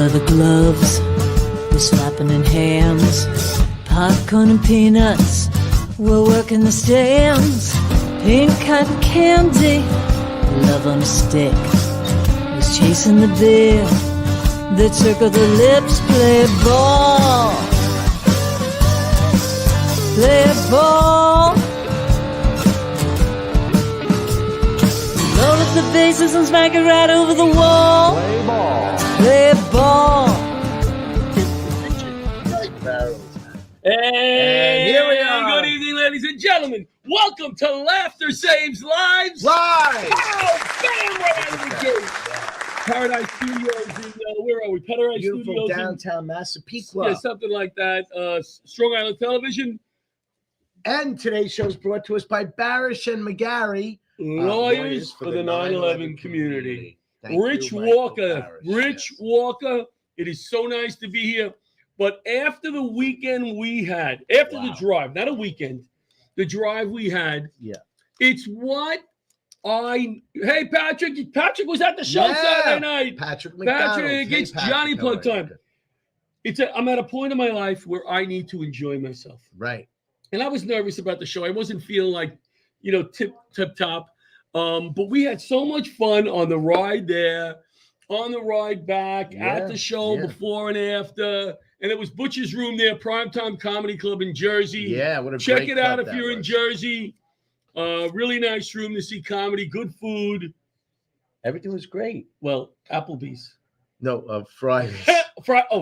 leather gloves, we're slapping in hands. Popcorn and peanuts, we're working the stands. Pink cotton candy, love on a stick, was chasing the beer. The trick of the lips, play ball. Play ball. Load up the bases and smack it right over the wall. Play ball. Play ball. And here we are. Good evening, ladies and gentlemen. Welcome to Laughter Saves Lives. Live. Oh, bam, right out of the gate. Paradise Studios in, where are we? Paradise Beautiful Studios downtown Massapequa. yeah, something like that. Strong Island Television. And today's show is brought to us by Barasch and McGarry, Lawyers for the 9/11 community. Thank Rich you, Michael Walker. Barasch, Rich yes. Walker. It is so nice to be here. But after the weekend we had, after the drive, not a weekend, the drive we had, it's what hey, Patrick was at the show Saturday night. Patrick McDonald. Patrick, it's Johnny Plug time. I'm at a point in my life where I need to enjoy myself. Right. And I was nervous about the show. I wasn't feeling like, tip top. But we had so much fun on the ride there, on the ride back, at the show, before and after. And it was Butcher's Room there, Primetime Comedy Club in Jersey. Yeah, what a Check great it out club if you're in Jersey. Really nice room to see comedy, good food. Everything was great. Well, Applebee's. No, Fridays.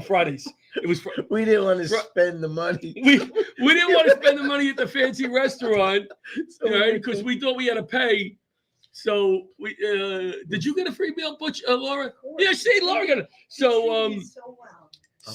Fridays. It was. We didn't want to spend the money. We didn't want to spend the money at the fancy restaurant, right? Because we thought we had to pay. So we did you get a free meal, Butch, Laura? Yeah, see, Laura got it. So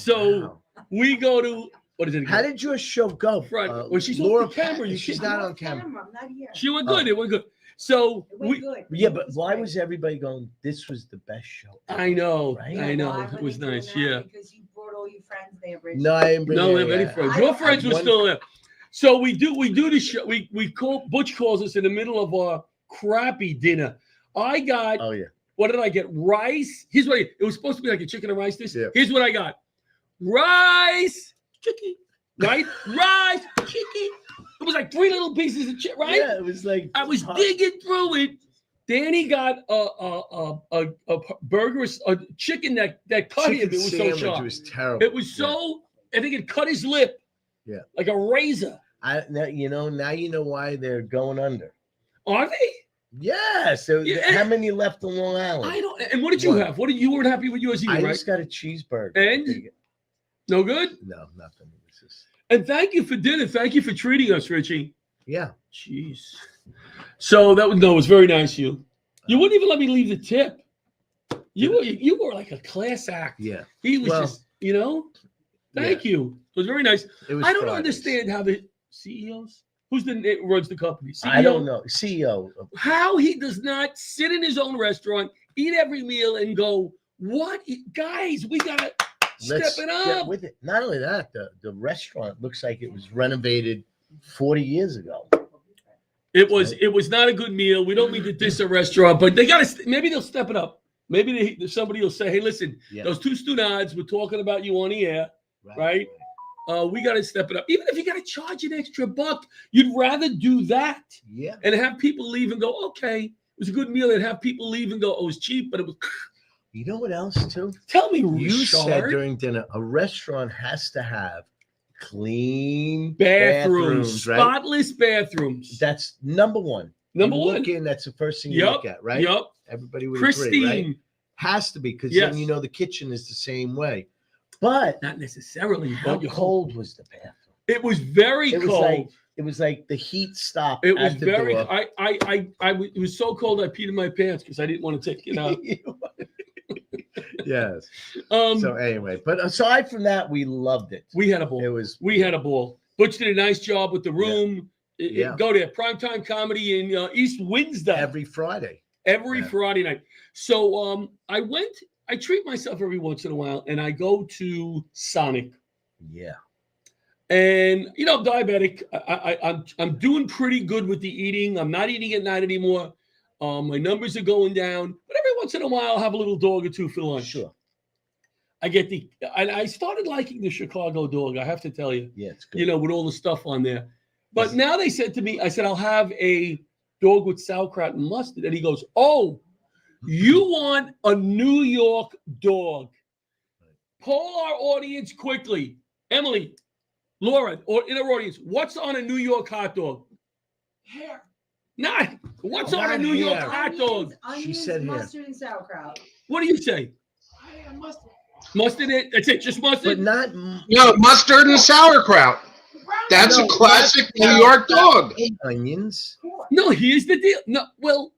Wow. we go to what is it again? How did your show go? Friday. Well, she's Laura on the camera. She's not on camera. I'm not here. She went good. It went good. So It went good. Yeah, but why was everybody going, this was the best show? I know. Right? I know. Why It were was they doing nice. that? Yeah. Because you brought all your friends there, Rich. No, I didn't bring No, we have any any friends. I Your don't- friends were one- still there. So we do the show. We call Butch calls us in the middle of our crappy dinner. I got Oh, yeah. what did I get? Rice. Here's what it was supposed to be like a chicken and rice dish. Yeah. Here's what I got. Rice, chicken, right? Rice, chicken. It was like 3 little pieces of chicken, right? Yeah, it was like I was digging through it. Danny got a burger, a chicken that cut him. It was so sandwich. sharp. It was terrible. It was so. I think it cut his lip. Yeah. Like a razor. Now you know why they're going under. Are they? Yeah. So Yeah, how many left on Long Island? I don't. And what did you One. have? What did you weren't happy with yours either, I right? just got a cheeseburger. And? No good. No, nothing. It was just, And thank you for dinner. Thank you for treating us, Richie. yeah. Jeez. So that was very nice of you. You wouldn't even let me leave the tip. You were like a class act. Yeah. He was Well, just, thank you. It was very nice. It was I don't Fridays. understand how the CEOs, runs the company? CEO, I don't know. CEO. how he does not sit in his own restaurant, eat every meal, and go, what? Guys, we got to step Let's it get up. with it. Not only that, the restaurant looks like it was renovated 40 years ago. It was not a good meal. We don't mean to diss a restaurant, but they got to, maybe they'll step it up. Maybe somebody will say, hey, listen, Yeah. those 2 stunads were talking about you on the air, right? We got to step it up. Even if you got to charge an extra $1, you'd rather do that Yeah. and have people leave and go, okay, it was a good meal, and have people leave and go, oh, it was cheap, but it was. You know what else, too? Tell me, You said Richard. during dinner, a restaurant has to have clean Bathrooms, right? spotless bathrooms. That's number one. Number You one. Look in, that's the first thing you Yep. look at, right? Yep. Everybody would Pristine. agree, right? Has to be, because Yes. then you know the kitchen is the same way. But Not necessarily. how But cold was the bathroom? it was very It was cold. It was like the heat stopped. It was at the very. door. It was so cold I peed in my pants because I didn't want to take it out. Yes. Um, So anyway, but aside from that, we loved it. we had a ball. It was. We had a ball. Butch did a nice job with the room. Yeah. Go there, Primetime Comedy in East Windsor Every Friday. every yeah. Friday night. So I treat myself every once in a while, and I go to Sonic. Yeah. And I'm diabetic. I'm doing pretty good with the eating. I'm not eating at night anymore. My numbers are going down, but every once in a while I'll have a little dog or two for lunch. Sure. I get I started liking the Chicago dog. I have to tell you. Yeah, it's good. You know, with all the stuff on there. But now they said to me, I said, I'll have a dog with sauerkraut and mustard. And he goes, oh, you want a New York dog. Poll our audience quickly. Emily, Laura, or in our audience, what's on a New York hot dog? Hair. Not. What's on a Not New York hair. hot dog? Onions, said hair. mustard, and sauerkraut. What do you say? Mustard. Mustard it? That's it, just mustard? But not No, mustard and sauerkraut. That's a classic New York dog. onions. No, here's the deal. No, well,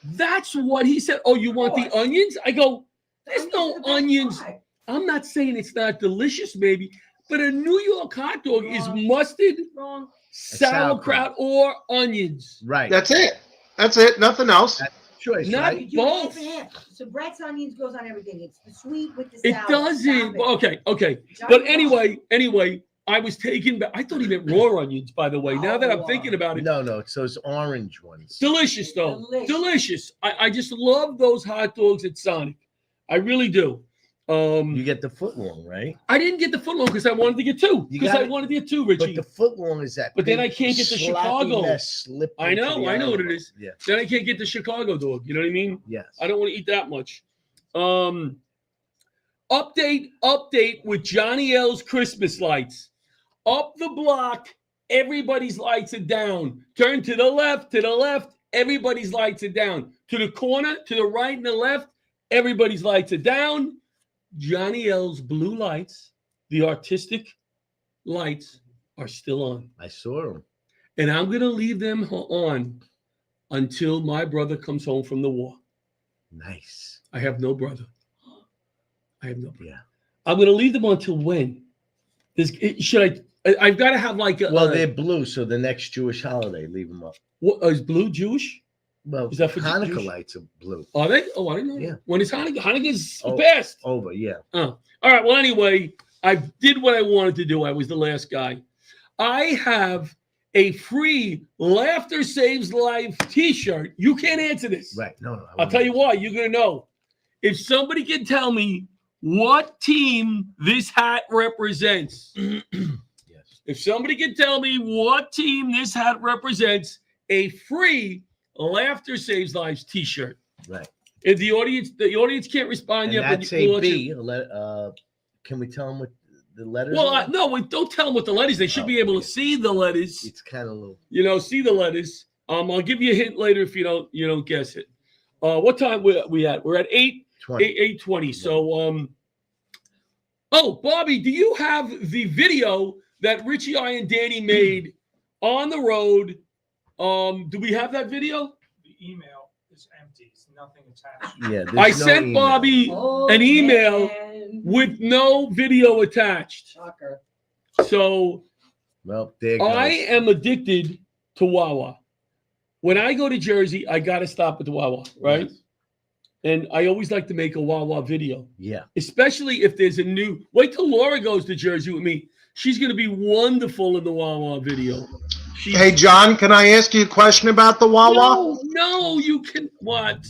that's what he said. Oh, you want the onions? I go, there's no onions. I'm not saying it's not delicious, maybe, but a New York hot dog is mustard, Wrong. sauerkraut, or onions. Right. That's it. That's it. Nothing else. Choice, Not right? You both. have to have- So Brett's onions goes on everything. It's the sweet with the It sour. doesn't. Stop it. Okay. John But Ross. anyway, I was taken back. I thought he meant raw onions, by the way. Now that I'm Oh, thinking about it. No, it's those orange ones. Delicious, though. Delicious. Delicious. I just love those hot dogs at Sonic. I really do. You get the foot long, right? I didn't get the foot long because I wanted to get two. You Because got I it. wanted to get two, But Richie. the foot long is that. But then big, I can't get the sloppy Chicago. mess slip I into know the what it animal. is. Yeah. Then I can't get the Chicago dog. You know what I mean? Yes. I don't want to eat that much. Update with Johnny L's Christmas lights. Up the block, everybody's lights are down. Turn to the left, everybody's lights are down. To the corner, to the right and the left, everybody's lights are down. Johnny L's blue lights, the artistic lights, are still on. I saw them. And I'm going to leave them on until my brother comes home from the war. Nice. I have no brother. Yeah. I'm going to leave them until when? I've got to have like a. Well, they're blue, so the next Jewish holiday, leave them up. What, is blue Jewish? Well, Is that for Hanukkah Jewish? lights are blue. Are they? Oh, I didn't know. Yeah. When is Hanukkah? Hanukkah's Oh. past. Over, yeah. Oh. All right. Well, anyway, I did what I wanted to do. I was the last guy. I have a free Laughter Saves Life t-shirt. You can't answer this. Right. No. I'll tell you why. You're going to know. If somebody can tell me what team this hat represents. Yes. If somebody can tell me what team this hat represents, a free Laughter Saves Lives t-shirt. Right. If the audience can't respond And yet. that's but we'll a let B. you- Can we tell them what the letters Well, are? no, don't tell them what the letters. They should be able to see the letters. It's kind of little. See the letters. I'll give you a hint later if you don't guess it. What time we at? We're at 8:20. 8:20. So oh, Bobby, do you have the video that Richie, I, and Danny made on the road? Do we have that video? The email is empty. It's nothing attached. Yeah. there's I no sent email. Bobby Oh, an email man. with no video attached. Shocker. So Well, there goes. I am addicted to Wawa. When I go to Jersey, I got to stop at the Wawa, right? Yes. And I always like to make a Wawa video, Yeah. especially if there's a new. Wait till Laura goes to Jersey with me. She's going to be wonderful in the Wawa video. Hey, John, can I ask you a question about the Wawa? No, you can. What?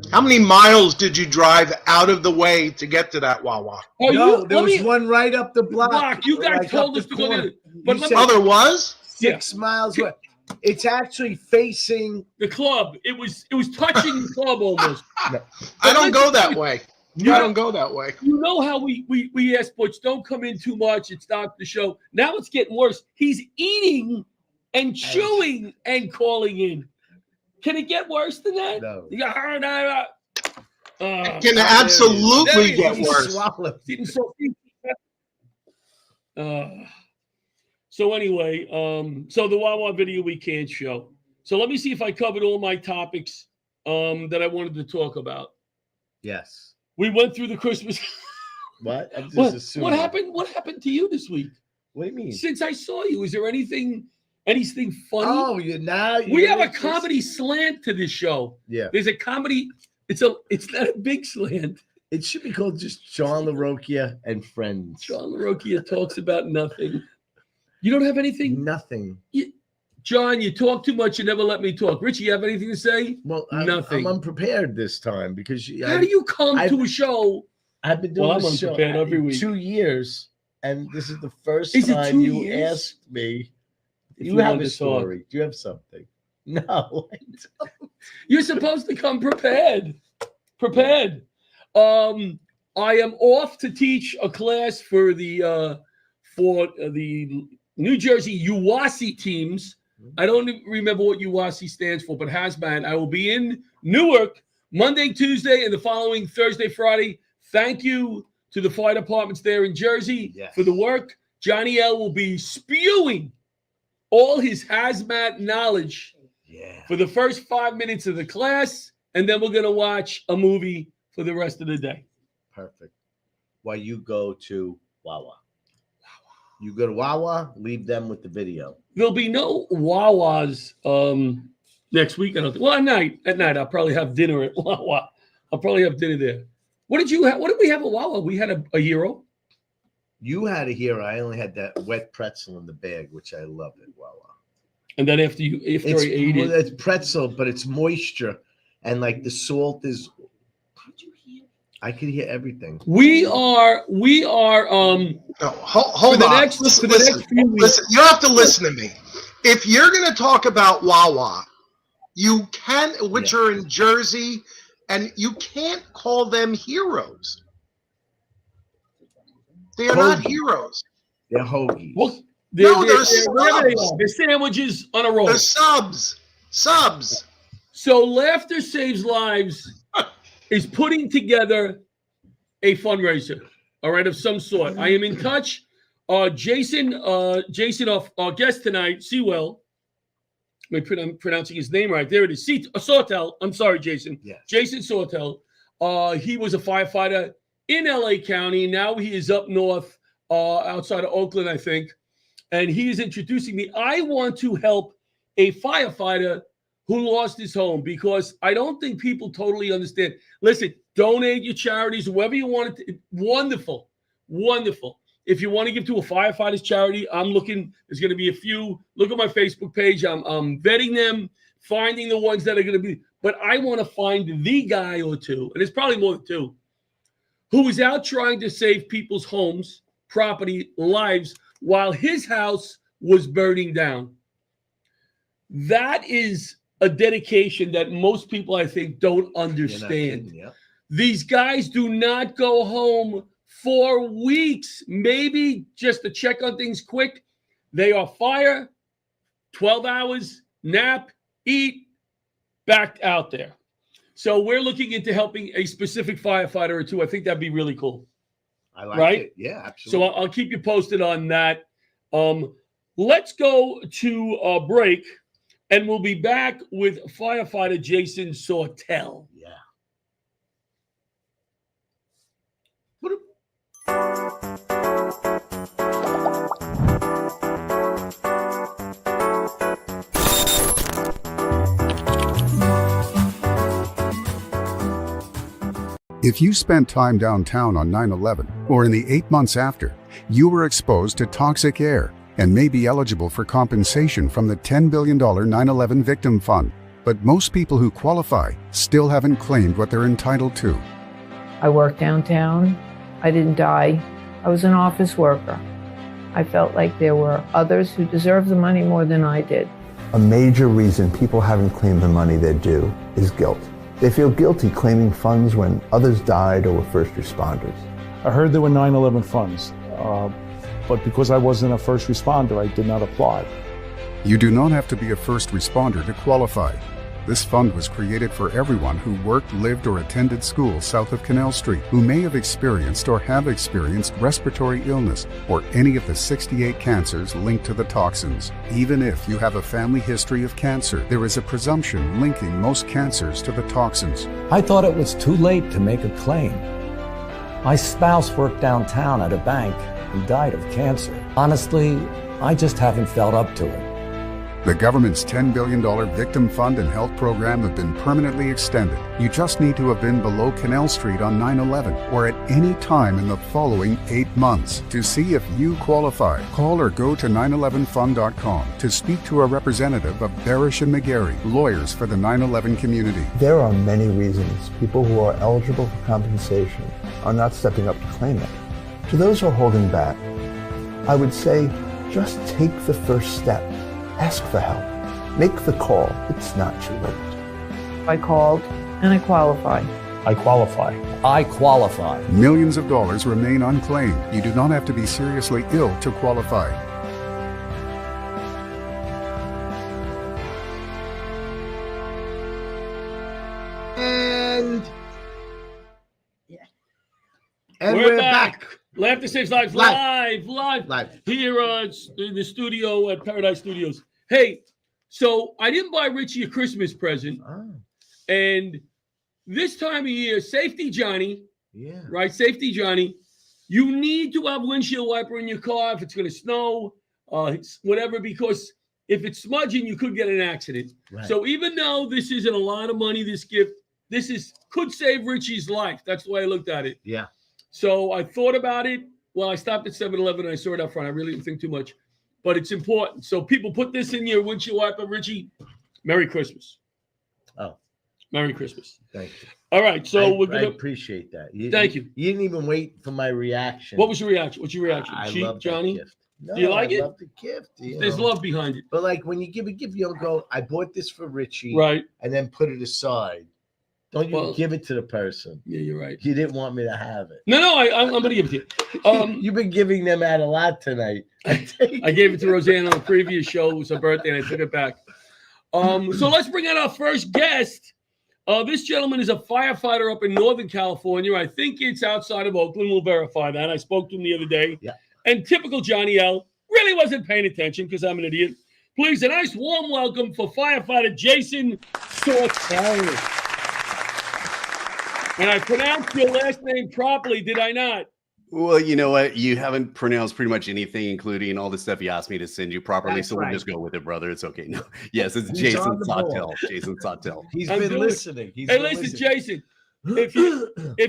How many miles did you drive out of the way to get to that Wawa? Oh, No, you, there let was me, one right up the block. Block, you guys like told up us the to go corner. there. But You let said me- Oh, there was? 6 miles away. It's actually facing. the club. It was touching the club almost. I don't go that way. You I know- don't go that way. You know how we asked Butch, don't come in too much. It stopped the show. Now it's getting worse. He's eating and chewing and calling in. Can it get worse than that? No. You got It can absolutely there get he is. worse. Swallowed. eating so. So anyway, so the Wawa video we can't show. So let me see if I covered all my topics that I wanted to talk about. Yes. We went through the Christmas. What? I'm just What assuming. happened? What happened to you this week? What do you mean? Since I saw you, is there anything funny? Oh, you now. we have a just- comedy slant to this show. Yeah. There's a comedy. It's not a big slant. It should be called just John LaRocchia and Friends. John LaRocchia talks about nothing. You don't have anything? Nothing. John, you talk too much. You never let me talk. Richie, you have anything to say? Well, Nothing. I'm unprepared this time because How do you come I've- to a show I've been doing Well, I'm this show unprepared every week. 2 years, and this is the first Is it time 2 you years? asked me. If You have wanted a to talk. story. Do you have something? No. I don't. You're supposed to come prepared. Prepared. I am off to teach a class for the New Jersey UWASI teams. I don't remember what UWASI stands for, but hazmat. I will be in Newark Monday, Tuesday, and the following Thursday, Friday. Thank you to the fire departments there in Jersey for the work. Johnny L will be spewing all his hazmat knowledge for the first 5 minutes of the class, and then we're going to watch a movie for the rest of the day. Perfect. While you go to Wawa. You go to Wawa, leave them with the video. There'll be no Wawas next week, I don't think. Well, at night, I'll probably have dinner at Wawa. I'll probably have dinner there. What did you have? What did we have at Wawa? We had a hero. You had a hero. I only had that wet pretzel in the bag, which I love at Wawa. And then after I ate it. It's pretzel, but it's moisture. And like the salt is. I could hear everything. We are No, hold on. Listen, you have to listen to me. If you're going to talk about Wawa, you can, which are in Jersey, and you can't call them heroes. They are not heroes. They're hoagies. Well, They're whatever they subs. are. They're sandwiches on a roll. They're subs. So Laughter Saves Lives is putting together a fundraiser, all right, of some sort. I am in touch. Jason, our guest tonight, Sewell. I'm pronouncing his name right. There it is. Sawtell. I'm sorry, Jason. Yes. Jason Sawtell. He was a firefighter in LA County. Now he is up north, outside of Oakland, I think. And he is introducing me. I want to help a firefighter who lost his home, because I don't think people totally understand. Listen, donate your charities, whoever you want it to. Wonderful. Wonderful. If you want to give to a firefighter's charity, I'm looking. There's going to be a few. Look at my Facebook page. I'm vetting them, finding the ones that are going to be. But I want to find the guy or two, and it's probably more than two, who is out trying to save people's homes, property, lives, while his house was burning down. That is a dedication that most people, I think, don't understand. These guys do not go home for weeks, maybe just to check on things quick. They are fire, 12 hours, nap, eat, back out there. So we're looking into helping a specific firefighter or two. I think that'd be really cool. I like it. Yeah, absolutely. So I'll keep you posted on that. Let's go to a break, and we'll be back with firefighter Jason Sawtell. Yeah. If you spent time downtown on 9/11 or in the 8 months after, you were exposed to toxic air and may be eligible for compensation from the $10 billion 9/11 Victim Fund. But most people who qualify still haven't claimed what they're entitled to. I worked downtown. I didn't die. I was an office worker. I felt like there were others who deserved the money more than I did. A major reason people haven't claimed the money they're due is guilt. They feel guilty claiming funds when others died or were first responders. I heard there were 9/11 funds, but because I wasn't a first responder, I did not apply. You do not have to be a first responder to qualify. This fund was created for everyone who worked, lived, or attended school south of Canal Street, who may have experienced or have experienced respiratory illness or any of the 68 cancers linked to the toxins. Even if you have a family history of cancer, there is a presumption linking most cancers to the toxins. I thought it was too late to make a claim. My spouse worked downtown at a bank and died of cancer. Honestly, I just haven't felt up to it. The government's $10 billion Victim Fund and Health Program have been permanently extended. You just need to have been below Canal Street on 9/11 or at any time in the following 8 months. To see if you qualify, call or go to 911fund.com to speak to a representative of Barasch and McGarry, lawyers for the 9/11 community. There are many reasons people who are eligible for compensation are not stepping up to claim it. To those who are holding back, I would say just take the first step. Ask for help. Make the call. It's not too late. I called and I qualify. I qualify. I qualify. Millions of dollars remain unclaimed. You do not have to be seriously ill to qualify. And we're back. Laughter Saves Lives live here in the studio at Paradise Studios. Hey, so I didn't buy Richie a Christmas present. And this time of year, Safety Johnny, right? Safety Johnny, you need to have windshield wiper in your car if it's going to snow, whatever, because if it's smudging, you could get an accident. Right. So even though this isn't a lot of money, this gift, could save Richie's life. That's the way I looked at it. Yeah. So I thought about it. Well, I stopped at 7-Eleven and I saw it out front. I really didn't think too much, but it's important. So people put this in your windshield wiper. Richie, Merry Christmas. Oh, Merry Christmas. Thank you. All right. So I appreciate that. Thank you. You didn't even wait for my reaction. What was your reaction? What's your reaction? I Cheap, love Johnny? that gift. No, do you like it? I love the gift. There's love behind it. But like when you give a gift, you don't go, I bought this for Richie. Right. And then put it aside. Don't you give it to the person. Yeah, you're right. You didn't want me to have it. No, I'm going to give it to you. You've been giving them out a lot tonight. I gave it to Roseanne on the previous show. It was her birthday, and I took it back. So let's bring out our first guest. This gentleman is a firefighter up in Northern California. I think it's outside of Oakland. We'll verify that. I spoke to him the other day. Yeah. And typical Johnny L. really wasn't paying attention because I'm an idiot. Please, a nice warm welcome for firefighter Jason Sortel. And I pronounced your last name properly, did I not? Well, you know what? You haven't pronounced pretty much anything, including all the stuff you asked me to send you properly. That's so right. we'll just go with it, brother. It's okay. No, yes, it's He's Jason on the ball. Sawtell. Jason Sawtell. He's been listening. Hey, listen, Jason. If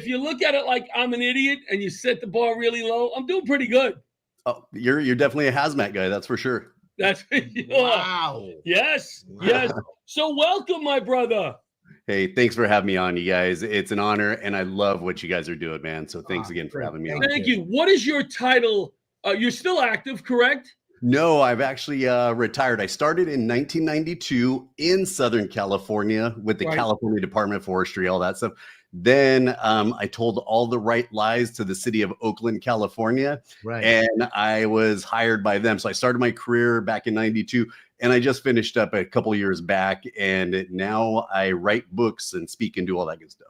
you look at it like I'm an idiot and you set the bar really low, I'm doing pretty good. Oh, you're definitely a hazmat guy. That's for sure. That's wow. Yes, yes. So welcome, my brother. Hey, thanks for having me on, you guys. It's an honor, and I love what you guys are doing, man. So thanks again for having me on. Thank you. What is your title? You're still active, correct? No, I've actually retired. I started in 1992 in Southern California with the California Department of Forestry, all that stuff. Then I told all the right lies to the city of Oakland, California, and I was hired by them. So I started my career back in 92, and I just finished up a couple years back, and now I write books and speak and do all that good stuff.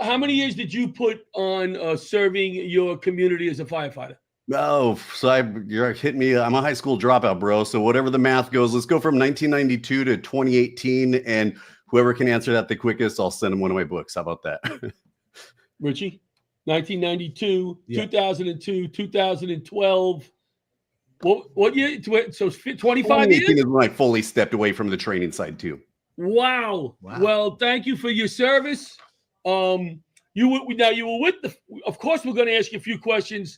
How many years did you put on serving your community as a firefighter? Oh, so you're hitting me. I'm a high school dropout, bro. So whatever the math goes, let's go from 1992 to 2018, and whoever can answer that the quickest, I'll send them one of my books. How about that? Richie, 1992, 2002, 2012. What year? So 25 years? Is when I fully stepped away from the training side too. Wow. Well, thank you for your service. You were with the. Of course, we're going to ask you a few questions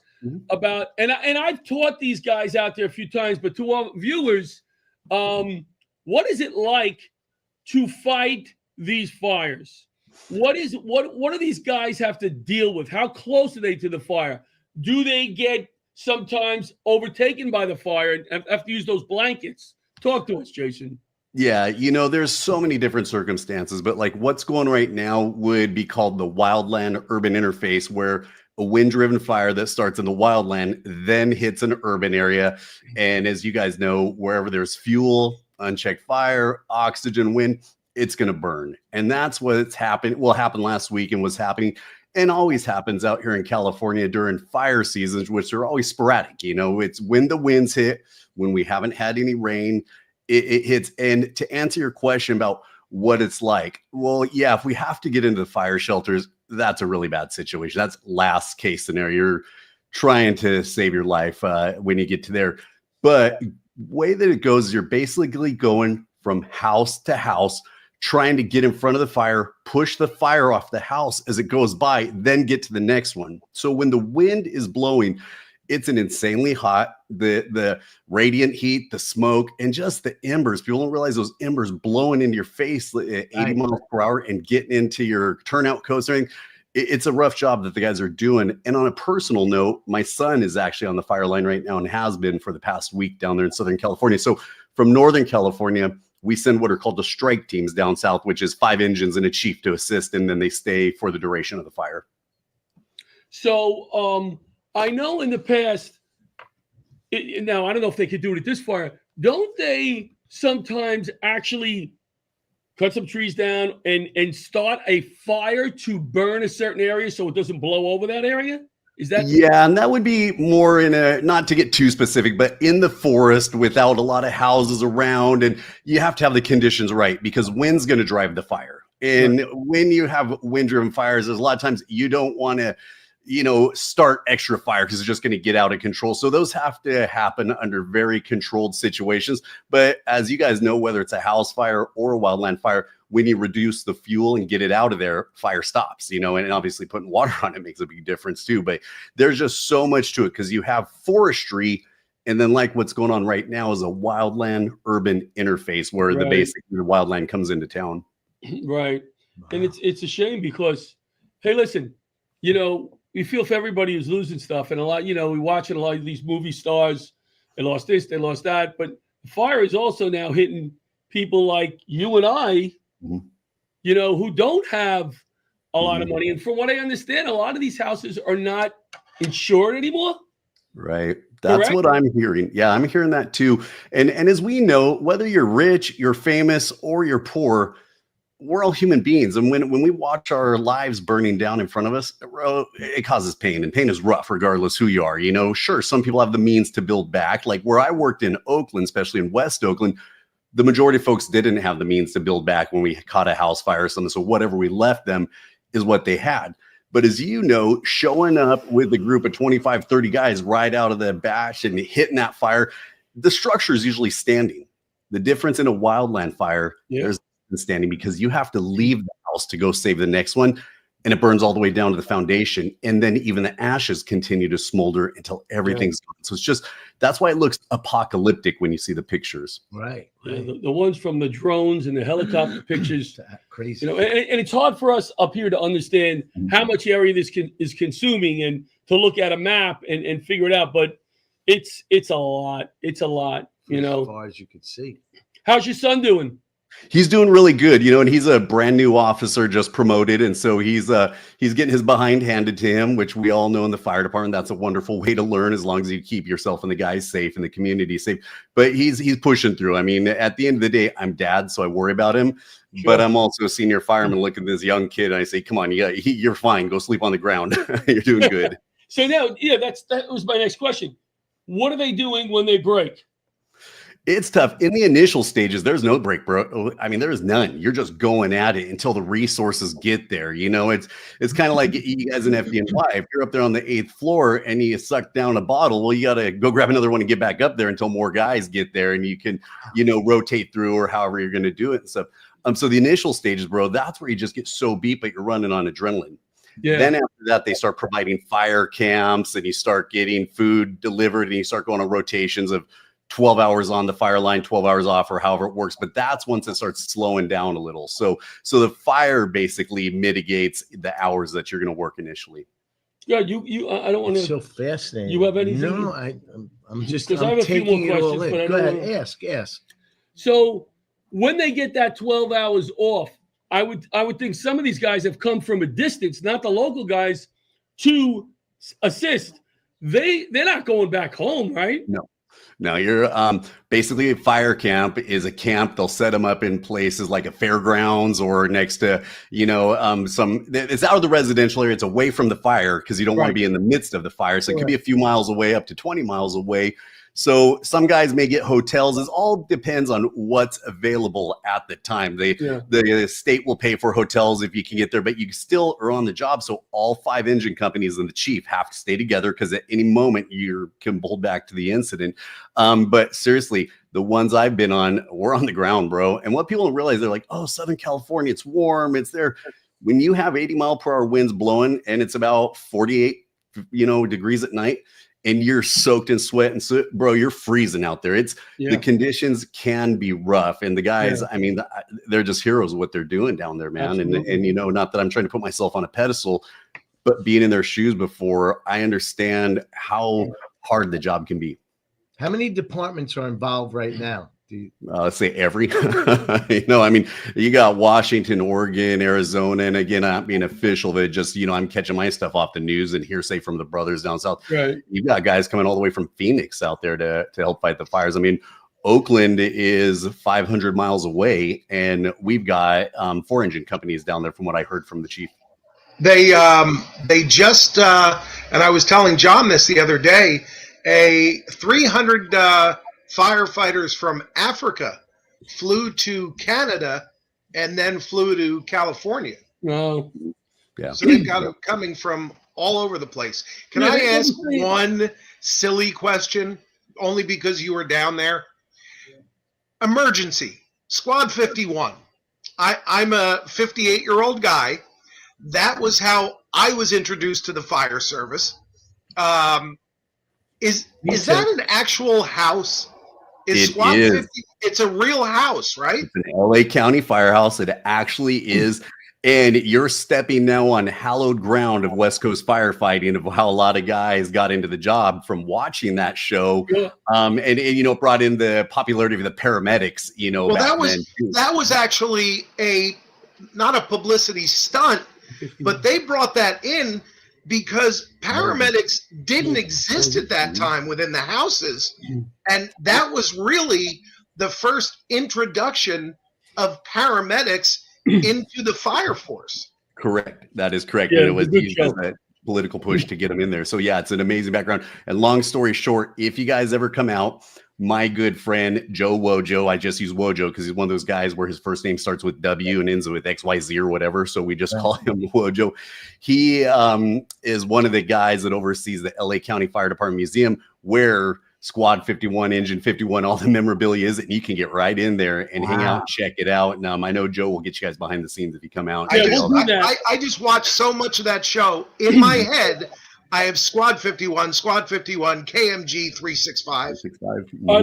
about, and I've taught these guys out there a few times, but to our viewers, what is it like to fight these fires? What do these guys have to deal with? How close are they to the fire? Do they get sometimes overtaken by the fire and have to use those blankets? Talk to us, Jason. Yeah, there's so many different circumstances, but like what's going right now would be called the wildland urban interface, where a wind-driven fire that starts in the wildland then hits an urban area. And as you guys know, wherever there's fuel, unchecked fire, oxygen, wind, it's going to burn. And that's what's happened. Well, happened last week and was happening and always happens out here in California during fire seasons, which are always sporadic. It's when the winds hit, when we haven't had any rain, it hits. And to answer your question about what it's like, well, yeah, if we have to get into the fire shelters, that's a really bad situation. That's last case scenario. You're trying to save your life when you get to there. But way that it goes is you're basically going from house to house, trying to get in front of the fire, push the fire off the house as it goes by, then get to the next one. So when the wind is blowing, it's an insanely hot, the radiant heat, the smoke, and just the embers. People don't realize those embers blowing into your face at 80 miles per hour and getting into your turnout coats and everything. It's a rough job that the guys are doing. And on a personal note, my son is actually on the fire line right now and has been for the past week down there in Southern California. So from Northern California, we send what are called the strike teams down south, which is 5 engines and a chief to assist, and then they stay for the duration of the fire. So I know in the past, now I don't know if they could do it at this fire. Don't they sometimes actually cut some trees down and start a fire to burn a certain area so it doesn't blow over that area? Is that? Yeah, and that would be more in a, not to get too specific, but in the forest without a lot of houses around. And you have to have the conditions right because wind's going to drive the fire. And when you have wind-driven fires, there's a lot of times you don't want to, start extra fire because it's just going to get out of control. So those have to happen under very controlled situations. But as you guys know, whether it's a house fire or a wildland fire, when you reduce the fuel and get it out of there, fire stops, and obviously putting water on it makes a big difference too. But there's just so much to it because you have forestry. And then like what's going on right now is a wildland urban interface where the wildland comes into town. Right. And it's a shame because, hey, listen, we feel for everybody who's losing stuff. And a lot, we watching a lot of these movie stars. They lost this, they lost that. But the fire is also now hitting people like you and I, who don't have a lot of money. And from what I understand, a lot of these houses are not insured anymore. Right. That's Correct? what I'm hearing. Yeah, I'm hearing that too. And as we know, whether you're rich, you're famous, or you're poor, we're all human beings. And when we watch our lives burning down in front of us, it causes pain, and pain is rough regardless who you are. Sure, some people have the means to build back. Like where I worked in Oakland, especially in West Oakland, the majority of folks didn't have the means to build back when we caught a house fire or something. So whatever we left them is what they had. But as you know, showing up with a group of 25, 30 guys right out of the batch and hitting that fire, the structure is usually standing. The difference in a wildland fire, there's standing because you have to leave the house to go save the next one, and it burns all the way down to the foundation, and then even the ashes continue to smolder until everything's gone. So it's just, that's why it looks apocalyptic when you see the pictures. Right. The ones from the drones and the helicopter pictures, crazy. And it's hard for us up here to understand how much area this is consuming and to look at a map and figure it out. But it's a lot. It's a lot. As far as you could see. How's your son doing? He's doing really good, and he's a brand new officer, just promoted. And so he's getting his behind handed to him, which we all know in the fire department, that's a wonderful way to learn as long as you keep yourself and the guys safe and the community safe. But he's pushing through. I mean, at the end of the day, I'm dad, so I worry about him. Sure. But I'm also a senior fireman looking at this young kid, and I say, come on, you're fine. Go sleep on the ground. You're doing good. So now, that was my next question. What are they doing when they break? It's tough. In the initial stages, there's no break, bro. I mean, there is none. You're just going at it until the resources get there. It's kind of like you guys in FDNY. If you're up there on the 8th floor and you suck down a bottle, well, you got to go grab another one and get back up there until more guys get there and you can, rotate through or however you're going to do it and stuff. So the initial stages, bro, that's where you just get so beat, but you're running on adrenaline. Yeah. Then after that, they start providing fire camps and you start getting food delivered and you start going on rotations of 12 hours on the fire line, 12 hours off, or however it works. But that's once it starts slowing down a little. So the fire basically mitigates the hours that you're going to work initially. Yeah, you. I don't want to. So fascinating. You have anything? No, I'm just. Because I have a few more questions. But go ahead, ask. So when they get that 12 hours off, I would think some of these guys have come from a distance, not the local guys, to assist. They're not going back home, right? No, you're basically a fire camp is a camp. They'll set them up in places like a fairgrounds or next to, it's out of the residential area. It's away from the fire because you don't want to be in the midst of the fire. So it could be a few miles away, up to 20 miles away. So some guys may get hotels. It all depends on what's available at the time. The state will pay for hotels if you can get there, but you still are on the job. So all 5 engine companies and the chief have to stay together because at any moment you can pull back to the incident. But seriously, the ones I've been on, we're on the ground, bro. And what people don't realize, they're like, oh, Southern California, it's warm, it's there. When you have 80-mile-per-hour winds blowing and it's about 48, degrees at night, and you're soaked in sweat and so, bro, you're freezing out there. The conditions can be rough, and the guys, I mean, they're just heroes of what they're doing down there, man. And not that I'm trying to put myself on a pedestal, but being in their shoes before, I understand how hard the job can be. How many departments are involved right now? Let's say every. I mean, you got Washington, Oregon, Arizona, and again, I'm being official, but just I'm catching my stuff off the news and hearsay from the brothers down south. Right. You got guys coming all the way from Phoenix out there to help fight the fires. I mean, Oakland is 500 miles away, and we've got 4 engine companies down there, from what I heard from the chief. They just and I was telling John this the other day. 300 firefighters from Africa flew to Canada and then flew to California. Oh, yeah. So they've got them coming from all over the place. Can I ask one silly question, only because you were down there? Emergency, Squad 51. I'm a 58-year-old guy. That was how I was introduced to the fire service. Is that an actual house? It Squad is. 50? It's a real house, right? It's an LA County firehouse. It actually is. And you're stepping now on hallowed ground of West Coast firefighting, of how a lot of guys got into the job from watching that show. Yeah. And brought in the popularity of the paramedics, Well, that was actually not a publicity stunt, but they brought that in because paramedics didn't exist at that time within the houses. And that was really the first introduction of paramedics into the fire force. Correct. That is correct. Yeah, and it was that political push to get them in there. So yeah, it's an amazing background. And long story short, if you guys ever come out, my good friend Joe Wojo, I just use Wojo because he's one of those guys where his first name starts with W and ends with XYZ or whatever. So we just call him Wojo. He is one of the guys that oversees the LA County Fire Department Museum, where Squad 51, Engine 51, all the memorabilia is, and you can get right in there and hang out and check it out. And I know Joe will get you guys behind the scenes if you come out. I just watched so much of that show. In my head, I have Squad 51, KMG 365.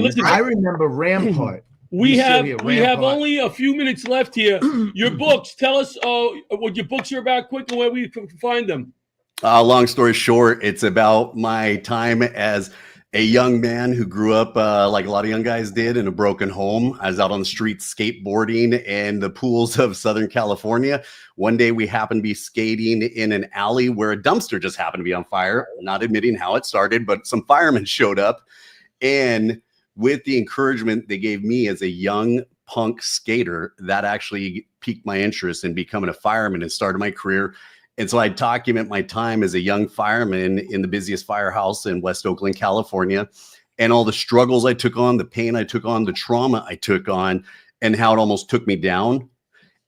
Listen, I remember Rampart. We have only a few minutes left here. Your books, tell us what your books are about quickly, where we can find them. Long story short, it's about my time as a young man who grew up like a lot of young guys did, in a broken home. I was out on the streets skateboarding in the pools of Southern California. One day we happened to be skating in an alley where a dumpster just happened to be on fire. Not admitting how it started, but some firemen showed up. And with the encouragement they gave me as a young punk skater, that actually piqued my interest in becoming a fireman and started my career. And so I document my time as a young fireman in the busiest firehouse in West Oakland, California, and all the struggles I took on, the pain I took on, the trauma I took on, and how it almost took me down,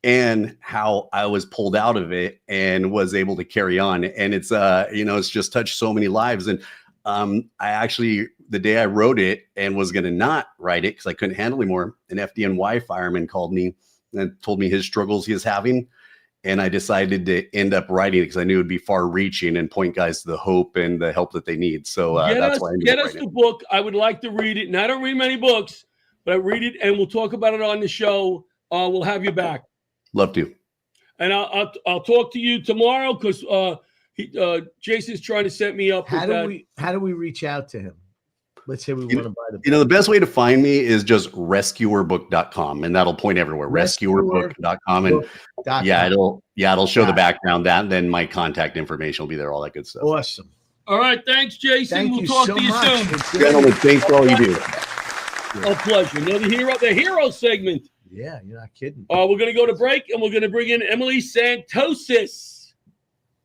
and how I was pulled out of it and was able to carry on. And it's, it's just touched so many lives. And I actually, the day I wrote it and was going to not write it because I couldn't handle anymore, an FDNY fireman called me and told me his struggles he was having. And I decided to end up writing it because I knew it would be far reaching and point guys to the hope and the help that they need. So that's why I get us the book. I would like to read it. And I don't read many books, but I read it and we'll talk about it on the show. We'll have you back. Love to. And I'll talk to you tomorrow because Jason's trying to set me up. How do we reach out to him? Let's say we want to buy the book. The best way to find me is just rescuerbook.com, and that'll point everywhere. Rescuerbook.com. And it'll show the background, that, and then my contact information will be there, all that good stuff. Awesome. All right. Thanks, Jason. We'll talk to you soon. Gentlemen, thanks for all you do. A pleasure. The hero segment. Yeah, you're not kidding. We're going to go to break, and we're going to bring in Emily Santosis.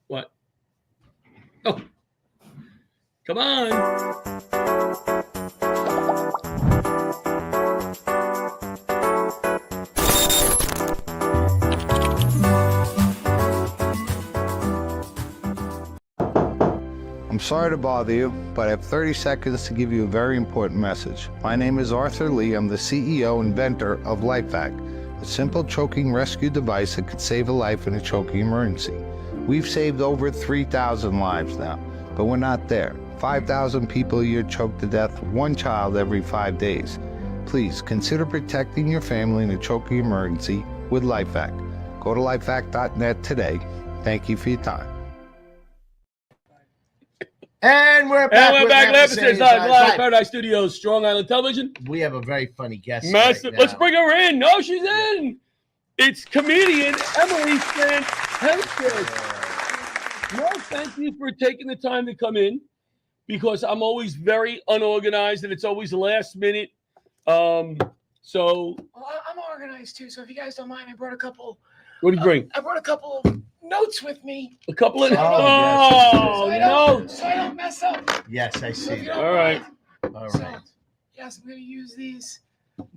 What? Oh. Come on. Sorry to bother you, but I have 30 seconds to give you a very important message. My name is Arthur Lee. I'm the CEO inventor of LifeVac, a simple choking rescue device that could save a life in a choking emergency. We've saved over 3,000 lives now, but we're not there. 5,000 people a year choke to death, one child every 5 days. Please consider protecting your family in a choking emergency with LifeVac. Go to lifevac.net today. Thank you for your time. And we're back. And we're back. Live Paradise Studios, Strong Island Television. We have a very funny guest. Massive. Let's bring her in. No, she's in. It's comedian Emily Slant. No, thank you for taking the time to come in, because I'm always very unorganized and it's always last minute. Well, I'm organized too, so if you guys don't mind, I brought a couple. What do you bring? I brought a couple of notes with me. A couple of notes, so I don't mess up. Yes, I see. All right. All right. Yes, I'm going to use these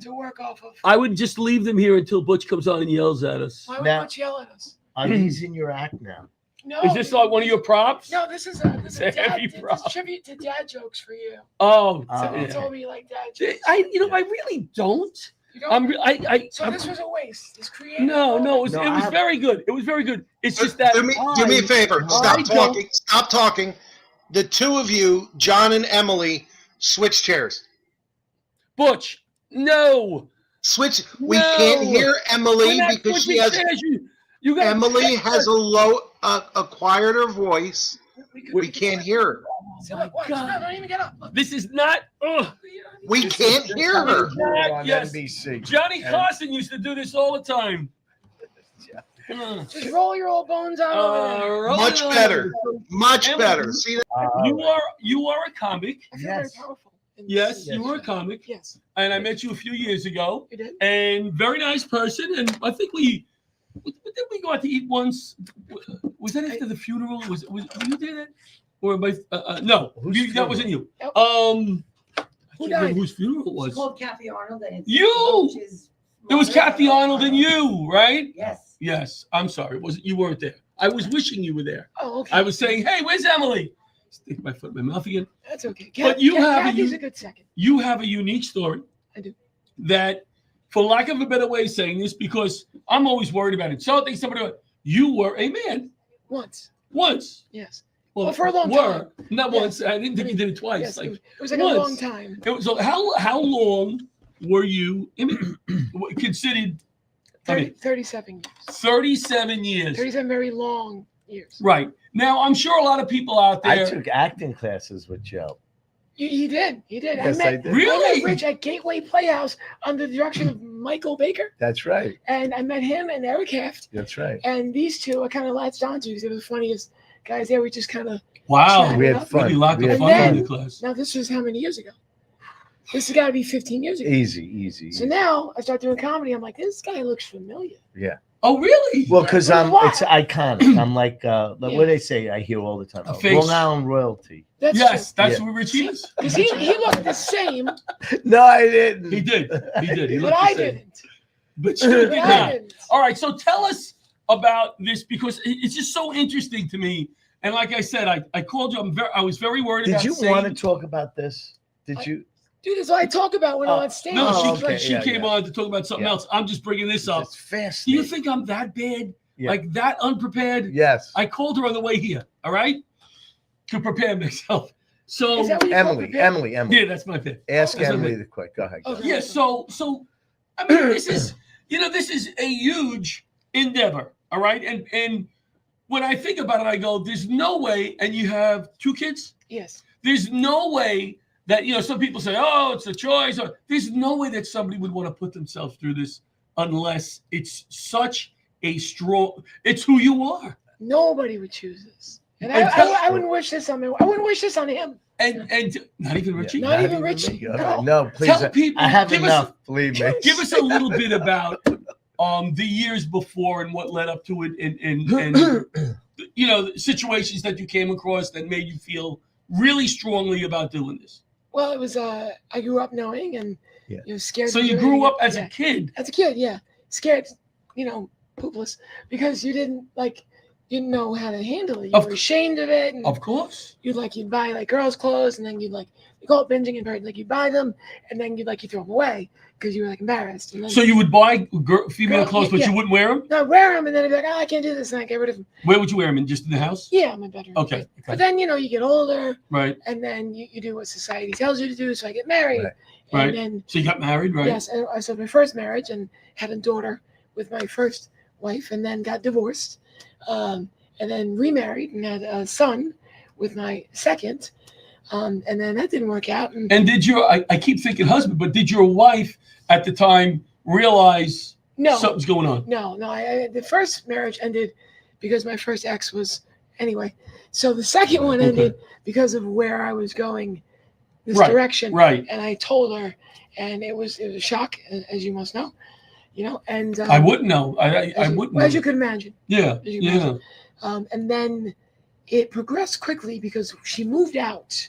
to work off of. I would just leave them here until Butch comes on and yells at us. Why would Butch yell at us? Are these in your act now? No. Is this like one of your props? No, this is a heavy prop. This is tribute to dad jokes for you. Oh, Somebody told me you like dad jokes. I really don't. You don't? So this was a waste. This creative. No, it was very good. It was very good. It's just that. Do me a favor. Stop talking. Stop talking. The two of you, John and Emily, switch chairs. Butch, no. Switch. We can't hear Emily because she has. Emily has a low, a quieter voice. We can't hear her. Oh my God. Don't even get up. This is not. We can't hear her. Yes. NBC. Johnny Carson used to do this all the time. Just roll your old bones out over there. Much better. Much better. See that? You are a comic. I feel very powerful. Yes, you were a comic. Yes. And I met you a few years ago. You did? And very nice person. And I think did we go out to eat once? Was that after the funeral? Were you there then? Or no, that wasn't you. Who died? Whose funeral it was? It's called Kathy Arnold. And it's You! It was Kathy Arnold and you, right? Yes. Yes. I'm sorry. You weren't there. I was wishing you were there. Oh, okay. I was saying, hey, where's Emily? Stick my foot in my mouth again. That's okay. But you have Kathy's a good second. You have a unique story. I do. That, for lack of a better way of saying this, because I'm always worried about insulting somebody, you were a man. Once. Yes. Well, for a long time. Not once. I didn't think you did it twice. Yes, like it was like once. a long time. It was. How long were you considered? 37 years. 37 years. 37 very long years. Right. Now, I'm sure a lot of people out there. I took acting classes with Joe. He did. Yes, I did. Really? I met Rich at Gateway Playhouse under the direction of Michael Baker. That's right. And I met him and Eric Heft. That's right. And these two I kind of latched onto because they were the funniest guys there. We just kind of. Wow. We had fun. Really locked the fun in the class. Now, this was how many years ago? This has got to be 15 years ago. Easy. So now I start doing comedy. I'm like, this guy looks familiar. Yeah. Oh, really? Well, because it's iconic. I'm like, what do they say? I hear all the time. Long Island royalty. That's what Richie is. Because he looked the same. No, I didn't. He did. He but I didn't. But you did not. All right. So tell us about this, because it's just so interesting to me. And like I said, I called you. I was very worried about. Did you want to talk about this? Did you? Dude, that's what I talk about when I'm on stage. No, she came on to talk about something else. I'm just bringing this up. It's fast. Do you think I'm that bad? Like that unprepared? Yes. I called her on the way here, all right? To prepare myself. So is that what you Emily. Yeah, that's my pick. Ask Emily the quick. Go ahead. Okay. Yeah, so I mean, this is a huge endeavor, all right? And when I think about it, I go, there's no way, and you have 2 kids? Yes. There's no way that, some people say, oh, it's a choice. There's no way that somebody would want to put themselves through this unless it's such a strong, it's who you are. Nobody would choose this. And I wouldn't wish this on him. I wouldn't wish this on him. And not even Richie? Not even Richie. No, please. Tell people, I have enough, believe me. Give us a little bit about the years before and what led up to it and situations that you came across that made you feel really strongly about doing this. Well, it was I grew up knowing and scared. So you grew up as a kid? As a kid, yeah. Scared, poopless, because you didn't didn't know how to handle it. You were ashamed of it. And of course. You'd buy like girls' clothes, and then you'd call it binging, and like you'd buy them, and then you'd throw them away because you were embarrassed. And then, so you would buy female clothes, but you wouldn't wear them? No, I'd wear them, and then I'd be like, I can't do this, and I get rid of them. Where would you wear them? In just in the house? Yeah, in my bedroom. Okay. But then you get older, right? And then you do what society tells you to do. So I get married, right? And then, so you got married, right? Yes, and I started my first marriage and had a daughter with my first wife, and then got divorced, and then remarried and had a son with my second, and then that didn't work out. And did I keep thinking husband, but did your wife at the time realize something's going on? No. The first marriage ended because my first ex was anyway. So the second one ended because of where I was going this direction. Right. And I told her, and it was a shock, as you must know. And I wouldn't know. I wouldn't know. As you could imagine. Yeah. Imagine. And then it progressed quickly because she moved out.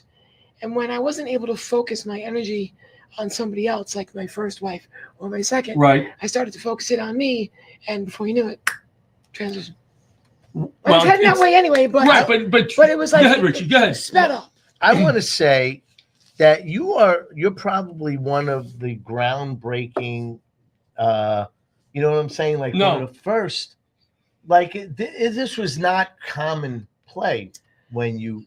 And when I wasn't able to focus my energy on somebody else, like my first wife or my second, I started to focus it on me. And before you knew it, transition. Well, it's heading that way anyway, but it was like, go ahead, Richie, go ahead. Sped up. I want to say that you're probably one of the groundbreaking, you know what I'm saying? Like one of the first, this was not common play when you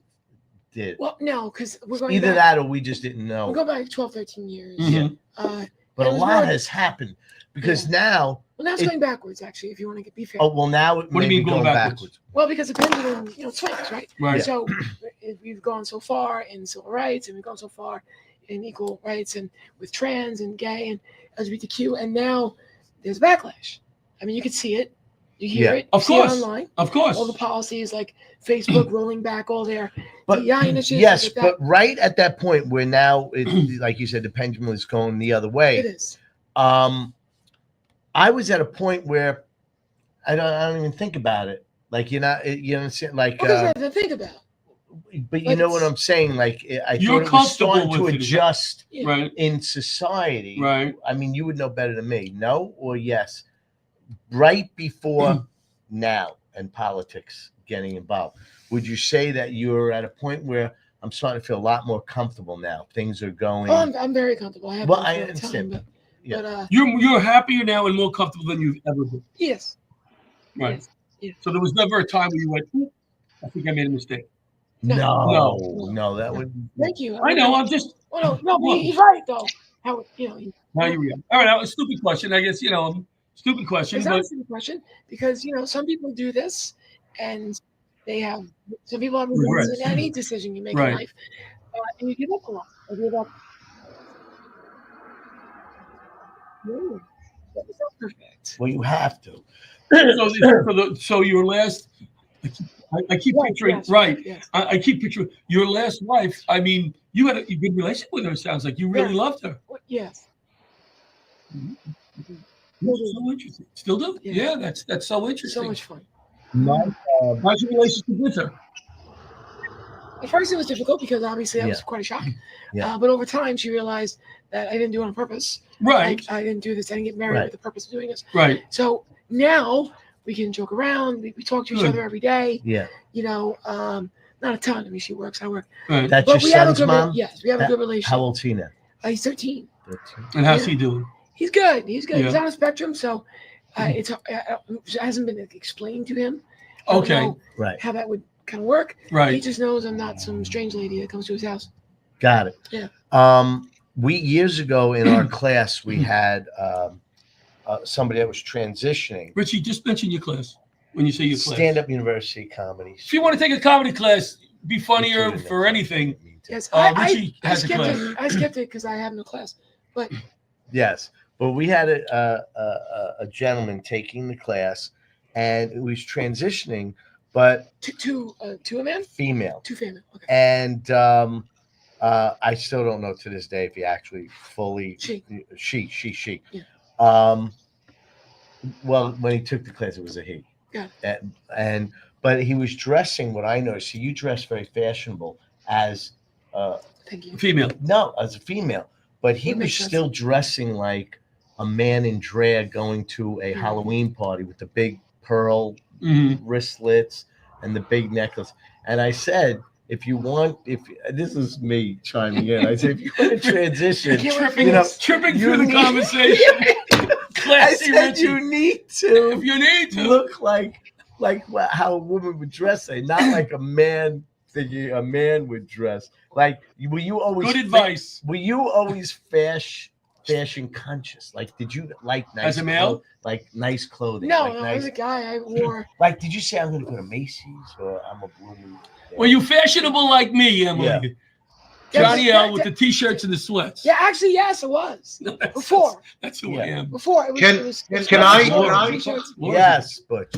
did. Well, no, because we're going either back, that or we just didn't know. We're going back 12, 13 years. Mm-hmm. But a lot has happened because now. Well, now it's going backwards, actually, if you want to be fair. Oh, well, now what do you mean going backwards? Well, because the pendulum, swings, right? Right. So we've gone so far in civil rights, and we've gone so far in equal rights, and with trans and gay and LGBTQ, and now there's backlash. I mean, you can see it, you hear it, of course, online, of course. All the policies like Facebook rolling back all their DEI initiatives. Yes, but right at that point where now, like you said, the pendulum is going the other way. It is. I was at a point where I don't even think about it. Like you know what I'm saying? Like there's nothing to think about. But you know what I'm saying? Like I you're thought it was starting to with adjust right. in society. Right. I mean, you would know better than me. No or yes? Right before now and politics getting involved. Would you say that you're at a point where I'm starting to feel a lot more comfortable now? Things are going. Oh, I'm very comfortable. I understand. Time, but you're happier now and more comfortable than you've ever been. Yes. Right. Yes. Yes. So there was never a time where you went, I think I made a mistake. No, that would. Thank you. I know. I'm just. Well, no, but he's right though. How Now you react. All right, now a stupid question. I guess stupid question. It's not a stupid question because some people do this, and they have some people have regrets in any decision you make in life, and you give up a lot. I give up. No, that was not perfect. Well, you have to. So your last. I keep picturing Yes. I keep picturing your last wife. I mean, you had a good relationship with her. Sounds like you really loved her. Yes. Mm-hmm. So interesting. Still do? Yeah, that's so interesting. So much fun. How's your relationship with her? At first, it was difficult because obviously that was quite a shock. Yeah. But over time, she realized that I didn't do it on purpose. Right. I didn't do this. I didn't get married with the purpose of doing this. Right. So now we can joke around. We talk to each other every day. Yeah. Not a ton. I mean, she works. I work. Right. That's your son's mom? Yes, we have a good relationship. How old's he now? He's 13. And how's he doing? He's good. He's good. Yeah. He's on a spectrum, so it hasn't been explained to him. Okay. Right. How that would kind of work. Right. He just knows I'm not some strange lady that comes to his house. Got it. Yeah. We years ago in our class we had somebody that was transitioning. Richie, just mention your class when you say your class. Stand-up university comedies. If you want to take a comedy class, be funnier for anything. Yes, Richie has a class. I skipped it because I have no class. But yes, but we had a gentleman taking the class, and it was transitioning, but to a man, female, to female. Okay. And I still don't know to this day if he actually fully she. Yeah. Well, when he took the class, it was a he. Yeah. But he was dressing. What I noticed, you dress very fashionable as Thank you. Female. No, as a female. But he was makes sense. still dressing like a man in drag going to a Halloween party with the big pearl wristlets and the big necklace. And I said, if this is me chiming in, I said, if you want to transition, tripping through the conversation. I said you need to. If you need to look like how a woman would dress, not like a man thinking a man would dress. Like, were you always good advice? Were you always fashion conscious? Like, did you like nice as a male, nice clothing? No, like as a guy, I wore. Like, did you say I'm going to go to Macy's or I'm a Blooming? Were you fashionable like me, Emily? Yeah. Johnny L with the t-shirts and the sweats. Yeah, actually, yes, it was. Before. That's who I am. Before. Can I? Yes, Butch.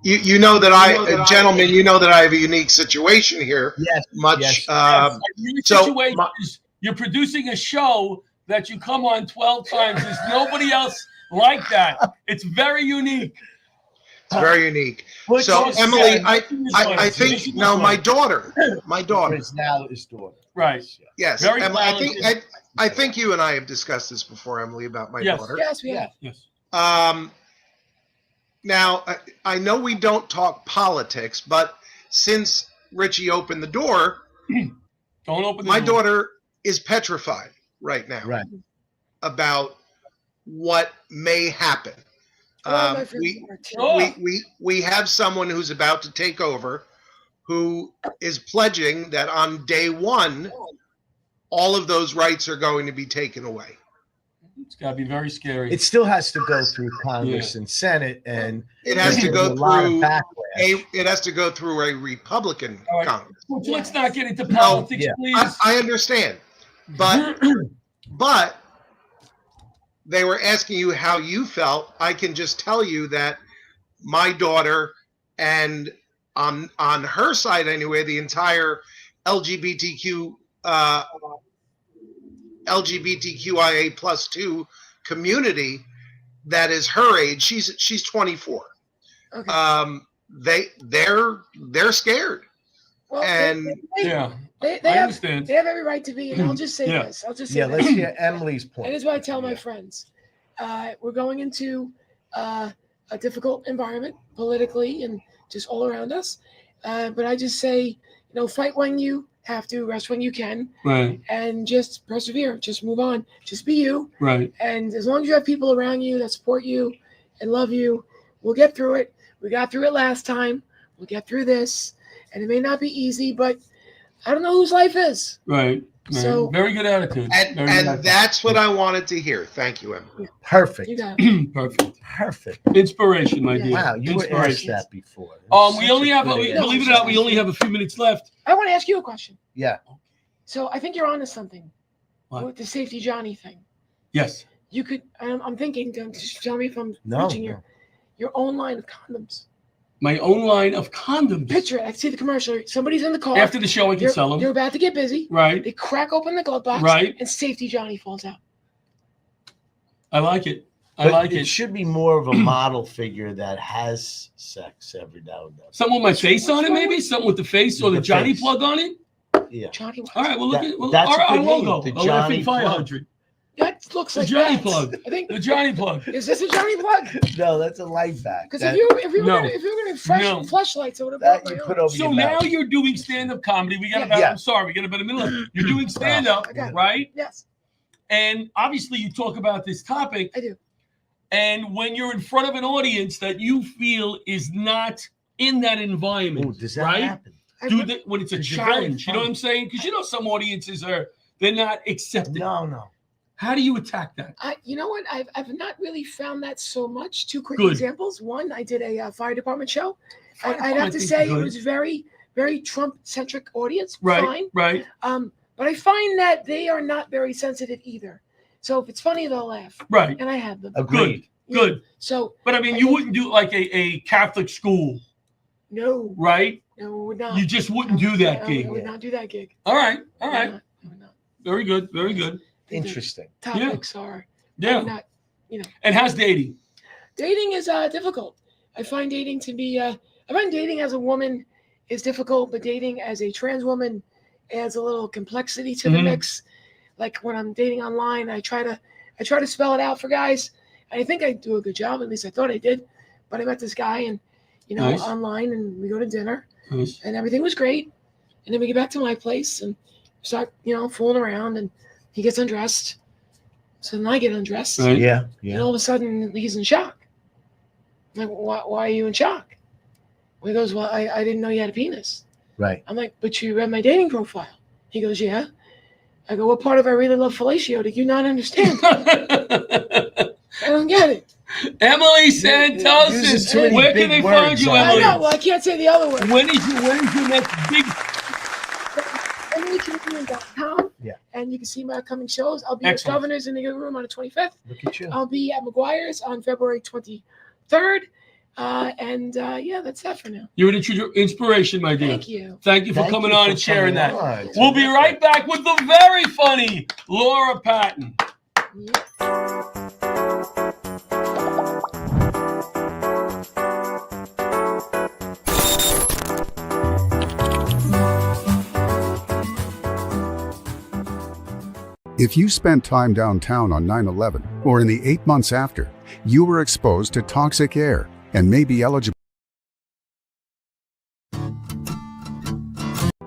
You know that gentlemen, you know that I have a unique situation here. Yes. Much. Your situation is you're producing a show that you come on 12 times. There's nobody else like that. It's very unique. It's very unique. So, Emily, I think now my daughter is now his daughter. Right. Yes. Very Emily, I think you and I have discussed this before, Emily, about my daughter. Yes, we have. Yes. Now, I know we don't talk politics, but since Richie opened the door, don't open. My daughter is petrified right now about what may happen. We have someone who's about to take over, who is pledging that on day one, all of those rights are going to be taken away. It's got to be very scary. It still has to go through Congress and Senate, and it has to go through it has to go through a Republican Congress. Well, let's not get into politics, please. I understand, but they were asking you how you felt. I can just tell you that my daughter, and on her side anyway, the entire LGBTQIA plus 2 community that is her age. She's 24. Okay. They're scared. Well, and they understand. They have every right to be. And I'll just say this. I'll just say let's hear Emily's point. That is what I tell my friends. We're going into a difficult environment politically and just all around us. But I just say, fight when you have to, rest when you can, and just persevere. Just move on. Just be you. Right. And as long as you have people around you that support you and love you, we'll get through it. We got through it last time. We'll get through this. And it may not be easy, but I don't know whose life is. Right. So very good attitude. And that's what I wanted to hear. Thank you, Emily. Perfect. You got it. Perfect. Inspiration, my dear. Wow, you were asked that before. We only have, believe it or not, we only have a few minutes left. I want to ask you a question. Yeah. So I think you're onto something. What? With the Safety Johnny thing. Yes. You could. I'm thinking. Just tell me if I'm reaching your own line of condoms. My own line of condoms. Picture it. I see the commercial. Somebody's in the car. After the show, I can sell them. They're about to get busy. Right. They crack open the glove box. Right. And Safety Johnny falls out. I like it. It should be more of a model figure that has sex every now and then. Something with my face on it, maybe? Something with the face or the Johnny plug on it? Yeah. Johnny. All right, well, look at that's our a logo. The The Johnny Fire Hydrant. That looks like the Johnny that. plug. I think the Johnny plug. Is this a Johnny plug? No, that's a light back. Because if you're gonna flashlights, it would have you put over So your now mouth. you're doing stand-up comedy. We got about. I'm sorry, we got about a minute. You're doing stand-up, right? Yes. And obviously, you talk about this topic. I do. And when you're in front of an audience that you feel is not in that environment, does that happen? When it's a challenge, you know what I'm saying? Because some audiences they're not accepting. No. How do you attack that? You know what? I've not really found that so much. Two quick Good. examples. One, I did a fire department show. I'd have to say it was very, very Trump-centric audience. Right. Fine. Right. But I find that they are not very sensitive either. So if it's funny, they'll laugh. Right. And I have them. Agreed. Good. So. But I mean, you wouldn't do like a Catholic school. No. Right. No, would not. You just wouldn't do that gig. I would not do that gig. All right. All I right. would not. Very good. Very good. Interesting. Topics are. Yeah. Not, And how's dating? Dating is difficult. I find dating to be. I find dating as a woman is difficult, but dating as a trans woman adds a little complexity to the mix. Like when I'm dating online, I try to spell it out for guys. I think I do a good job. At least I thought I did. But I met this guy and, Nice. online, and we go to dinner, Nice. and everything was great. And then we get back to my place and start, fooling around, and he gets undressed. So then I get undressed. Right. Yeah. And all of a sudden he's in shock. I'm like, why are you in shock? Well, he goes, well, I didn't know you had a penis. Right. I'm like, but you read my dating profile. He goes, yeah. I go, what part of I really love fellatio did you not understand? I don't get it. Emily Santos, where can they find you, Emily? I know, well, I can't say the other word. When is your next big... EmilyComedian.com. Yeah. And you can see my upcoming shows. I'll be at Excellent. Governors in the Room on the 25th. Look at you. I'll be at McGuire's on February 23rd. That's that for now. You're an inspiration, my dear. Thank you. Thank you for coming on and sharing that. on. We'll be right back with the very funny Laura Patton. If you spent time downtown on 9/11 or in the 8 months after, you were exposed to toxic air and may be eligible.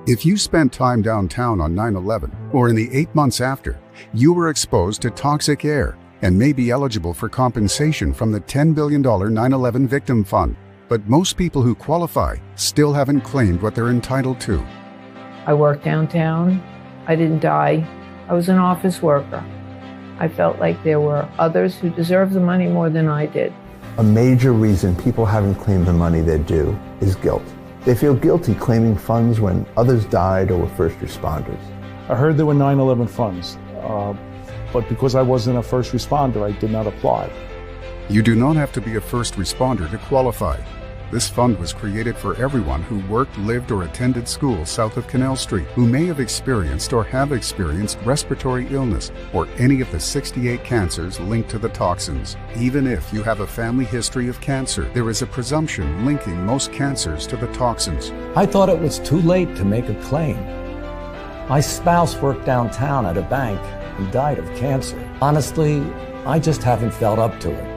If you spent time downtown on 9/11 or in the 8 months after, you were exposed to toxic air and may be eligible for compensation from the $10 billion 9/11 Victim Fund. But most people who qualify still haven't claimed what they're entitled to. I worked downtown. I didn't die. I was an office worker. I felt like there were others who deserved the money more than I did. A major reason people haven't claimed the money they're due is guilt. They feel guilty claiming funds when others died or were first responders. I heard there were 9/11 funds, but because I wasn't a first responder, I did not apply. You do not have to be a first responder to qualify. This fund was created for everyone who worked, lived, or attended school south of Canal Street, who may have experienced or have experienced respiratory illness or any of the 68 cancers linked to the toxins. Even if you have a family history of cancer, there is a presumption linking most cancers to the toxins. I thought it was too late to make a claim. My spouse worked downtown at a bank and died of cancer. Honestly, I just haven't felt up to it.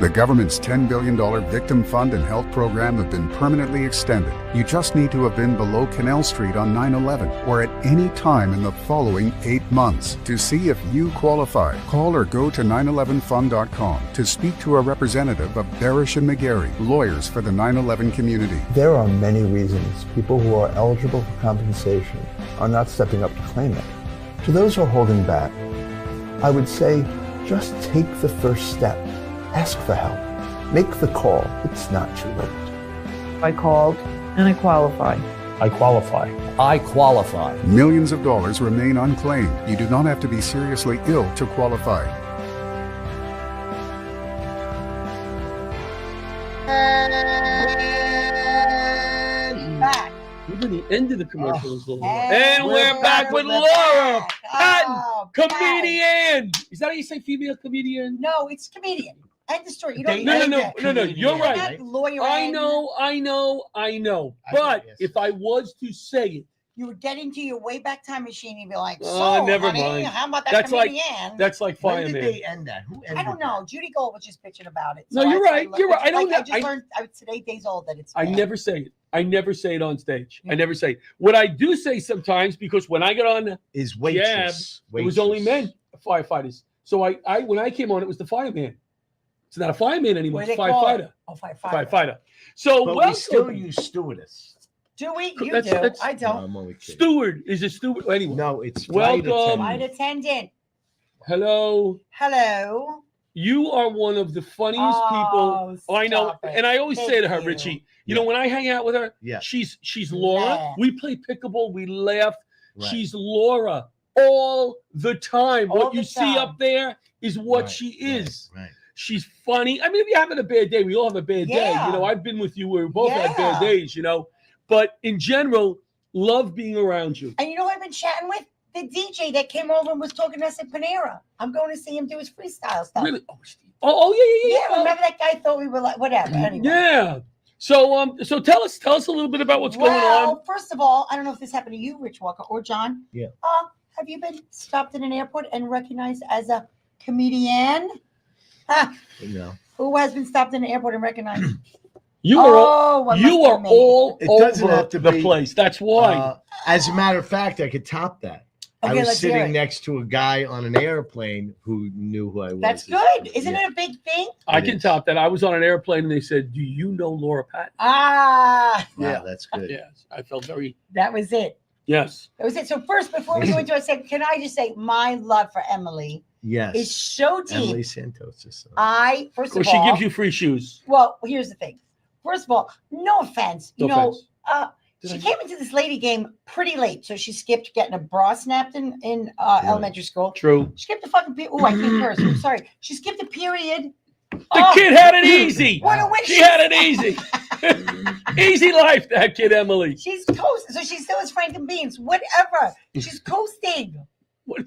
The government's $10 billion Victim Fund and Health Program have been permanently extended. You just need to have been below Canal Street on 9/11 or at any time in the following 8 months. To see if you qualify, call or go to 911fund.com to speak to a representative of Barasch and McGarry, lawyers for the 9/11 community. There are many reasons people who are eligible for compensation are not stepping up to claim it. To those who are holding back, I would say just take the first step. Ask for help. Make the call. It's not too late. I called and I qualified. I qualify. I qualify. Millions of dollars remain unclaimed. You do not have to be seriously ill to qualify. And back. We're to the end of the commercials, Laura. And And we're back with Laura Patton, Oh, comedian. Is that how you say female comedian? No, it's comedian. End the story. You don't No, need no. You're You're right. not lawyer. I know. But if I was to say it, You would get into your way back time machine and be like, Oh, so, never honey, mind. how about that That's like- comedian? that's like When did fireman. they end that? Who ended I don't know. Judy Gold was just bitching about it. No, you're right. You're right. I don't know. I just learned. It's 8 days old that it's. I bad. never say it. I never say it on stage. I never say it. What I do say sometimes, because when I get on is waitress. it was only men firefighters. So I when I came on, it was the fireman. It's not a fireman anymore. What It's do they call it? firefighter. Oh, firefighter. Firefighter. So But welcome. we still use stewardess. Do we? You That's- do. that's- I No, don't. I'm only kidding. Steward is a steward. Anyway. No, it's flight Welcome. Flight attendant. Hello. Hello. You are one of the funniest people I know. stop it. And I always say Thank to her, you. Richie, you know, when I hang out with her, Yeah. she's Laura. Yeah. We play pickleball, we laugh. Right. She's Laura all the time. All What the you see time. up there is what Right, she is. Right. She's funny. I mean, if you're having a bad day, we all have a bad day. Yeah. You know, I've been with you where we both had Yeah. bad days, you know. But in general, love being around you. And you know who I've been chatting with? The DJ that came over and was talking to us at Panera. I'm going to see him do his freestyle stuff. Really? Oh, yeah. Yeah, remember that guy thought we were like, whatever. Anyway. Yeah. So tell us a little bit about what's going on. Well, first of all, I don't know if this happened to you, Rich Walker, or John. Yeah. Have you been stopped in an airport and recognized as a comedian? No. Who has been stopped in the airport and recognized? You are all over the place. That's why. As a matter of fact, I could top that. Okay, I was let's hear sitting it. next to a guy on an airplane who knew who I was. That's good. Isn't it a big thing? I can top that. I was on an airplane and they said, "Do you know Laura Patton?" Ah. Wow, that's good. Yes, I felt very. That was it. Yes. That was it. So first, before we go into it, can I just say my love for Emily Yes. is so deep. Emily Santos is First of all, she gives you free shoes. Well, here's the thing. First of all, no offense. No offense. She came into this lady game pretty late, so she skipped getting a bra snapped in elementary school. True. She skipped a fucking period. Oh, I can't curse. I'm sorry. She skipped a period. The kid had it easy. What a win. She had it easy. Easy life, that kid, Emily. She's coasting. So she still has Franken beans. Whatever. She's coasting.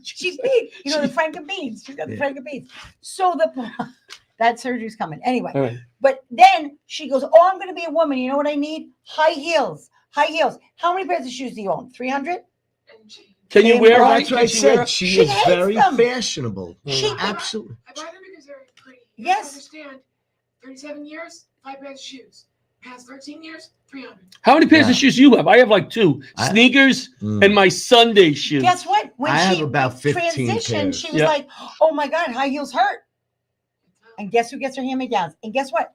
She's big. You know, the Franken beans. She's got the Franken beans. So that surgery's coming. Anyway. Right. But then she goes, oh, I'm going to be a woman. You know what I need? High heels. High heels. How many pairs of shoes do you own? 300? Can you wear Well, high? that's what I said. She is very fashionable. She absolutely. I buy them because they're pretty. Yes. Understand? 37 years, 5 pairs of shoes. Past 13 years, 300. How many pairs of shoes do you have? I have like 2 sneakers and my Sunday shoes. Guess what? When I she have about 15 transitioned, pairs. she was like, oh my God, high heels hurt. And guess who gets her hand-me-downs? And guess what?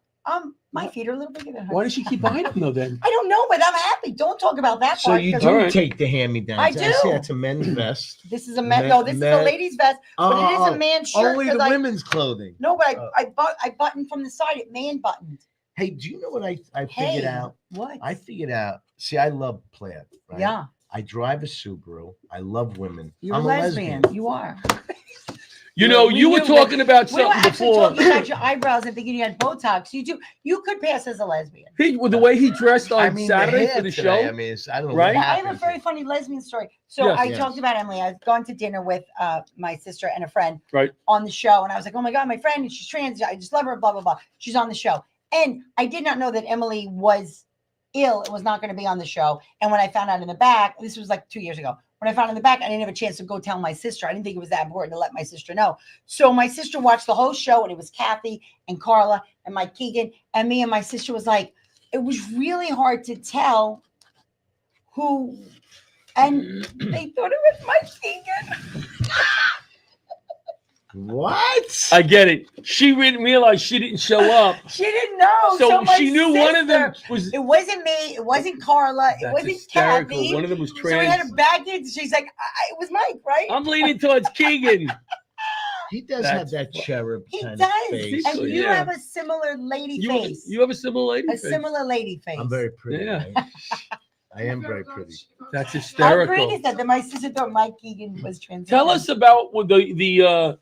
My feet are a little bigger than hers. Why does she keep buying them though? Then I don't know, but I'm happy. Don't talk about that So part. you 'cause do take the hand-me-downs. I do. see that's a men's vest. This is a man. No, this is a lady's vest, but it is a man's shirt. Only the 'cause women's clothing. No, but I buttoned from the side. It man buttoned. Hey, do you know what I figured out? What? I figured out. See, I love plaid. Right? Yeah. I drive a Subaru. I love women. You're I'm a lesbian. You are. you know you were talking about We were something actually before. talking about your eyebrows and thinking you had Botox. You could pass as a lesbian. With the way he dressed on the Saturday hair for the today, show. I mean, I don't know. Right? What I have a happened. very funny lesbian story. So Yes. I Yes. talked about Emily. I've gone to dinner with my sister and a friend Right. on the show, and I was like, "Oh my God, my friend! She's trans. I just love her." Blah blah blah. She's on the show, and I did not know that Emily was ill. It was not going to be on the show. And when I found out in the back, this was like 2 years ago. When I found out in the back, I didn't have a chance to go tell my sister. I didn't think it was that important to let my sister know. So my sister watched the whole show, and it was Kathy and Carla and Mike Keegan and me. And my sister was like, it was really hard to tell who. And they thought it was Mike Keegan. What? I get it. She didn't realize she didn't show up. She didn't know. So my she knew one of them was. It wasn't me. It wasn't Carla. It That's wasn't hysterical. Kathy. One of them was So we had trans. a baggage. She's like, it was Mike, right? I'm leaning towards Keegan. He does have that cherub He kind does. of face. And you Yeah. have a similar lady face. You have a similar lady A face. similar lady face. I'm very pretty. Yeah. Right? I am very pretty. That's How hysterical. great is that my sister thought Mike Keegan was trans? Tell us about what the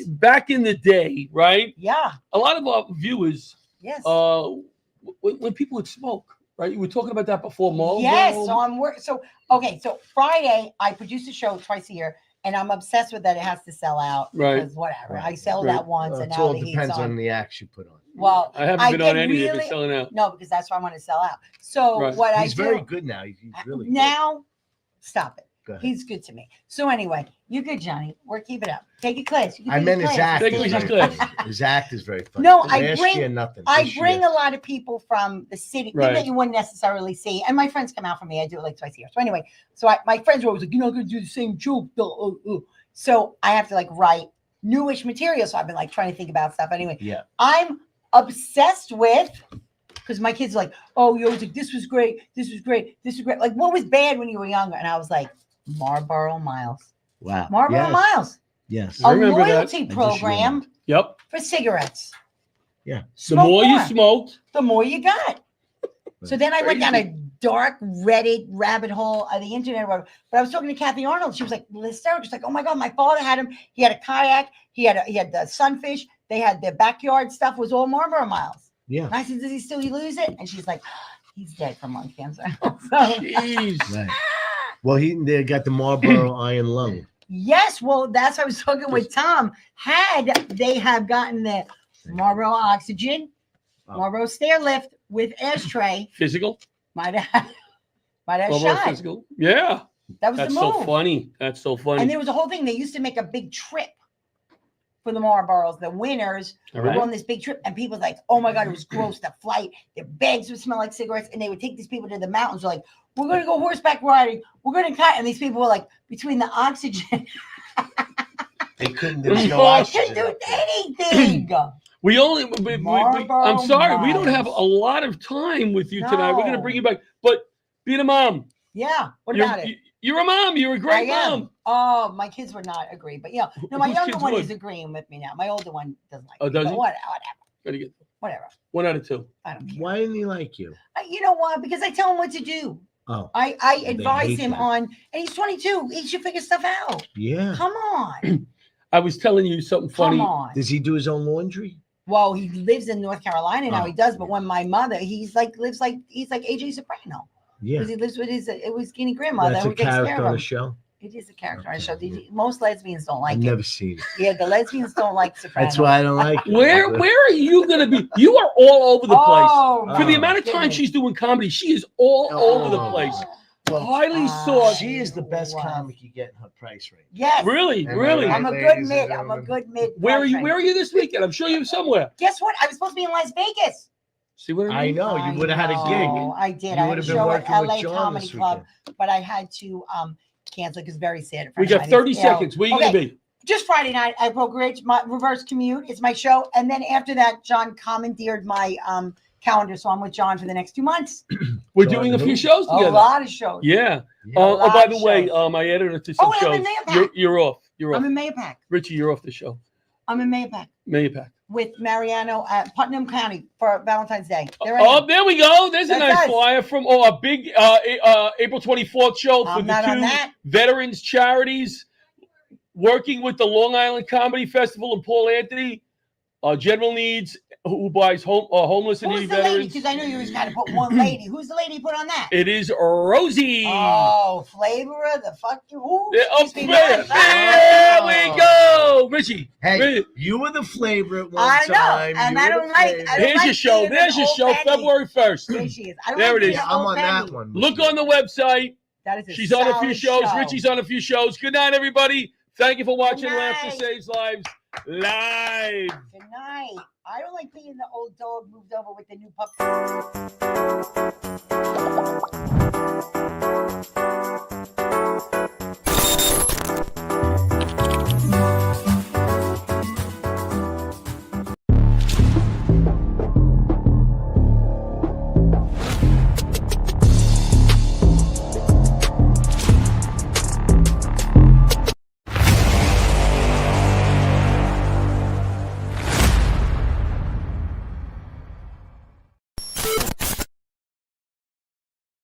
back in the day, right? Yeah. A lot of our viewers, Yes. when people would smoke, right? You were talking about that before, Marlboro. Yes. So I'm okay. So Friday, I produce a show twice a year, and I'm obsessed with that. It has to sell out. Right. Because whatever. I sold Right. out once, and It now all the heat's depends on. on the acts you put on. Well, I haven't been on get any of really- it selling out. No, because that's why I want to sell out. So Right. what He's I do very good now. He's really good. now, stop it. Go ahead. He's good to me. So anyway, you good, Johnny. We're keep it up. Take a class. You can I take meant a his class. act. Take is his very class. funny. His act is very funny. No, Last year, nothing. I This bring year. a lot of people from the city people Right. that you wouldn't necessarily see, and my friends come out for me. I do it like twice a year. So anyway, my friends were always like, "You're not going to do the same joke." So I have to like write newish material. So I've been like trying to think about stuff. Anyway, Yeah. I'm obsessed with because my kids are like, "Oh, you're always like, this was great, this was great, this was great." Like, what was bad when you were younger? And I was like, Marlboro Miles. Wow. Marlboro Yes. Miles. Yes. A remember that. loyalty I just program Yep. for cigarettes. Yeah. The Smoke more you more. smoked, The more you got. So then I went down Crazy. a dark Reddit rabbit hole of the internet. But I was talking to Kathy Arnold. She was like hysterical. She's like, "Oh my God, my father had him. He had a kayak. He had the sunfish. They had their backyard stuff was all Marlboro Miles." Yeah. And I said, "Does he still lose it?" And she's like, "He's dead from lung cancer." So, jeez. Right. Well, they got the Marlboro Iron Lung. yes, well, that's what I was talking with Tom. Had they have gotten the Marlboro Oxygen, Marlboro Stair Lift with ashtray, Physical. might have Marlboro shot. physical. Yeah. That was That's the move. so funny. That's so funny. And there was a whole thing. They used to make a big trip for the Marlboros, the winners, we were on this big trip, and people like, oh my God, it was gross. The flight, their bags would smell like cigarettes, and they would take these people to the mountains. Like, we're going to go horseback riding. We're going to cut. And these people were like, between the oxygen. They couldn't. There's no oxygen. Couldn't do anything. I'm sorry, we don't have a lot of time with you tonight. We're going to bring you back. But being a mom. Yeah. What about it? You're a mom. You're a great mom. Oh, my kids would not agree. But, no, my younger one is agreeing with me now. My older one doesn't like me. Does he? Whatever. Whatever. 1 out of 2. I don't care. Why didn't he like you? You know why? Because I tell him what to do. Oh. I advise him on, and he's 22. He should figure stuff out. Yeah. Come on. I was telling you something funny. Come on. Does he do his own laundry? Well, he lives in North Carolina now. He does, but when my mother, he's like AJ Soprano. Yeah. Because he lives with his skinny grandmother. That's a character on the show. It is a character on the show. Most lesbians don't like it. I've never seen it. Yeah, the lesbians don't like Soprano. That's why I don't like it. Where are you going to be? You are all over the place. For the amount of time she's doing comedy, she is all over the place. Highly sought. She is the best comic you get in her price range. Yes. Really? I'm a good mid. I'm a good mid. Where are you this weekend? I'm sure you're somewhere. Guess what? I was supposed to be in Las Vegas. See what I mean? I know. You would have had a gig. I did. You I would had have a been show at working LA with John Comedy this Club, weekend. but I had to cancel because very sad. We got 30 seconds. Where are you going to be? Just Friday night. I brokerage my reverse commute. It's my show, and then after that, John commandeered my calendar, so I'm with John for the next 2 months. We're doing a few shows together. A lot of shows. Yeah. By the way, I added it to some shows. I'm in Mayapack. You're off. I'm in Mayapack. Richie, you're off the show. I'm in Mayapack. Mayapack. With Mariano at Putnam County for Valentine's Day. There we go. There's a nice flyer from a big April 24th show for the 2 veterans charities working with the Long Island Comedy Festival and Paul Anthony. General Needs, who buys homeless and needy veterans. Because I know you just got to put one lady. Who's the lady you put on that? It is Rosie. Oh, Flavor the fuck you. There we go, Richie. Hey, you were the Flavor at one time. I know, and I don't like. There's your show. There's your show. February 1st. There she is. There it is. I'm on that one. Look on the website. She's on a few shows. Richie's on a few shows. Good night, everybody. Thank you for watching Laughter Saves Lives live. Good night. I don't like being the old dog moved over with the new puppy.